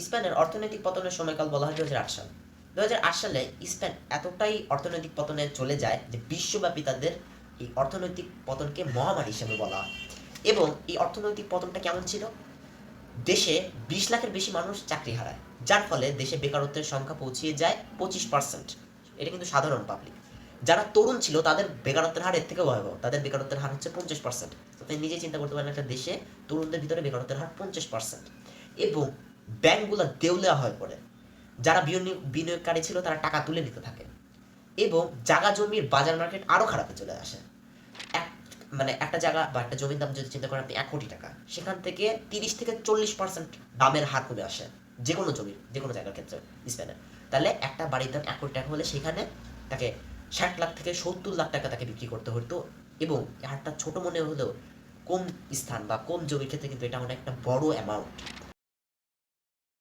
স্পেনের অর্থনৈতিক পতনের সময়কাল বলা হয় 2008 সাল। 2008 সালে স্পেন এতটাই অর্থনৈতিক পতনে চলে যায় যে বিশ্বব্যাপী তাদের এই অর্থনৈতিক পতনকে মহামারী হিসেবে বলা হয়। এবং এই অর্থনৈতিক পতনটা কেমন ছিল? দেশে 20 লাখের বেশি মানুষ চাকরি হারায়, যার ফলে দেশে বেকারত্বের সংখ্যা পৌঁছিয়ে যায় 25%। এটা কিন্তু সাধারণ পাবলিক। যারা তরুণ ছিল তাদের বেকারত্বের হার এর থেকেও ভয়াবহ, তাদের বেকারত্বের হার হচ্ছে 50%। আপনি নিজেই চিন্তা করতে পারেন একটা দেশে তরুণদের ভিতরে বেকারত্বের হার 50%। এবং ব্যাংকগুলো দেউলিয়া হয়ে পড়ে, যারা বিনিয়োগকারী ছিল তারা টাকা তুলে নিতে থাকে, এবং জায়গা জমির বাজার মার্কেট আরও খারাপে চলে আসে। এক মানে একটা জায়গা বা একটা জমির দাম যদি চিন্তা করেন আপনি 1 কোটি টাকা, সেখান থেকে 30 থেকে 40% দামের হার কমে আসে যে কোনো জমির যে কোনো জায়গার ক্ষেত্রে স্পেনে। তাহলে একটা বাড়ির দাম 1 কোটি টাকা হলে সেখানে তাকে 60 লাখ থেকে 70 লাখ টাকা তাকে বিক্রি করতে হতো। এবং এই হারটা ছোট মনে হলেও কম স্থান বা কম জমির ক্ষেত্রে কিন্তু এটা অনেক একটা বড় অ্যামাউন্ট।